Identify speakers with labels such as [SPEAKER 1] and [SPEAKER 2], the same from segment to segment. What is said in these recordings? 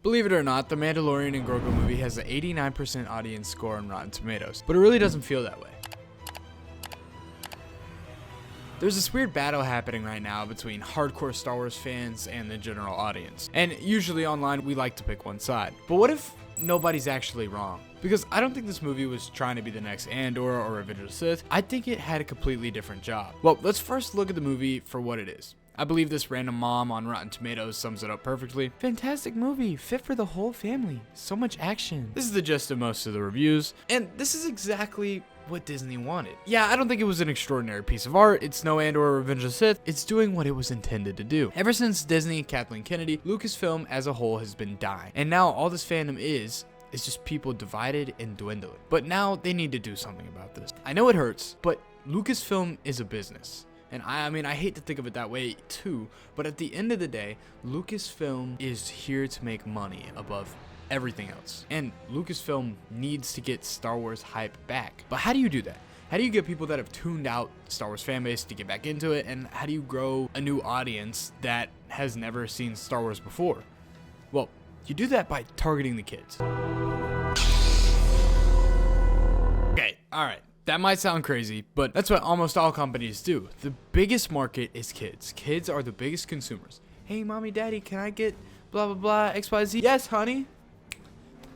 [SPEAKER 1] Believe it or not, the Mandalorian and Grogu movie has an 89% audience score on Rotten Tomatoes, but it really doesn't feel that way. There's this weird battle happening right now between hardcore Star Wars fans and the general audience. And usually online, we like to pick one side. But what if nobody's actually wrong? Because I don't think this movie was trying to be the next Andor or Revenge of the Sith. I think it had a completely different job. Well, let's first look at the movie for what it is. I believe this random mom on Rotten Tomatoes sums it up perfectly. Fantastic movie, fit for the whole family. So much action. This is the gist of most of the reviews, and this is exactly what Disney wanted. Yeah, I don't think it was an extraordinary piece of art. It's no Andor or Revenge of the Sith. It's doing what it was intended to do. Ever since Disney, Kathleen Kennedy, Lucasfilm as a whole has been dying. And now all this fandom is just people divided and dwindling. But now they need to do something about this. I know it hurts, but Lucasfilm is a business. And I mean, I hate to think of it that way too, but at the end of the day, Lucasfilm is here to make money above everything else. And Lucasfilm needs to get Star Wars hype back. But how do you do that? How do you get people that have tuned out the Star Wars fan base to get back into it? And how do you grow a new audience that has never seen Star Wars before? Well, you do that by targeting the kids. Okay, alright. That might sound crazy, but that's what almost all companies do. The biggest market is kids. Kids are the biggest consumers. Hey, mommy, daddy, can I get blah, blah, blah, XYZ? Yes, honey.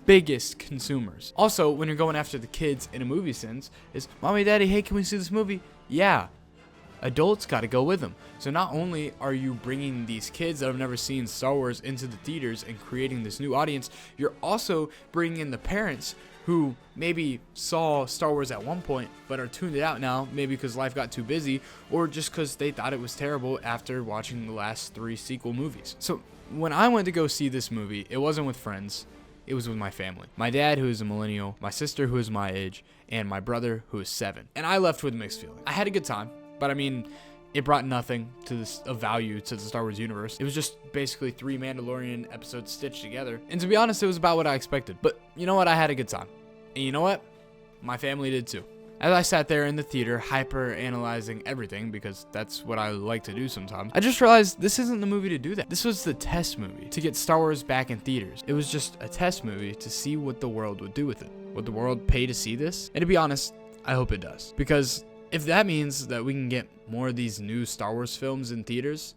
[SPEAKER 1] Biggest consumers. Also, when you're going after the kids in a movie sense, is mommy, daddy, hey, can we see this movie? Yeah. Adults got to go with them. So not only are you bringing these kids that have never seen Star Wars into the theaters and creating this new audience, you're also bringing in the parents who maybe saw Star Wars at one point but are tuned it out now, maybe because life got too busy or just because they thought it was terrible after watching the last 3 sequel movies. So when I went to go see this movie, it wasn't with friends, it was with my family. My dad, who is a millennial, my sister, who is my age, and my brother, who is 7. And I left with mixed feelings. I had a good time, but I mean, it brought nothing to this of value to the Star Wars universe. It was just basically 3 Mandalorian episodes stitched together. And to be honest, it was about what I expected. But you know what? I had a good time. And you know what? My family did too. As I sat there in the theater, hyper analyzing everything, because that's what I like to do sometimes, I just realized this isn't the movie to do that. This was the test movie to get Star Wars back in theaters. It was just a test movie to see what the world would do with it. Would the world pay to see this? And to be honest, I hope it does. Because if that means that we can get more of these new Star Wars films in theaters,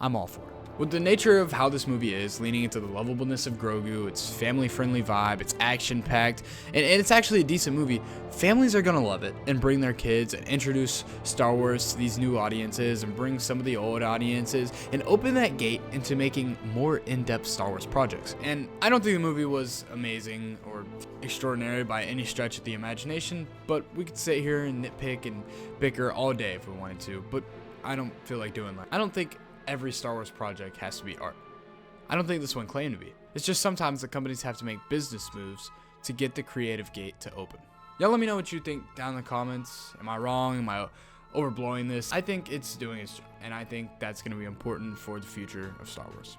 [SPEAKER 1] I'm all for it. With the nature of how this movie is, leaning into the lovableness of Grogu, its family-friendly vibe, it's action-packed, and it's actually a decent movie, families are gonna love it and bring their kids and introduce Star Wars to these new audiences and bring some of the old audiences and open that gate into making more in-depth Star Wars projects. And I don't think the movie was amazing or extraordinary by any stretch of the imagination, but we could sit here and nitpick and bicker all day if we wanted to, but I don't feel like doing that. I don't think every Star Wars project has to be art. I don't think this one claimed to be. It's just sometimes the companies have to make business moves to get the creative gate to open. Y'all let me know what you think down in the comments. Am I wrong? Am I overblowing this? I think it's doing its job, and I think that's going to be important for the future of Star Wars.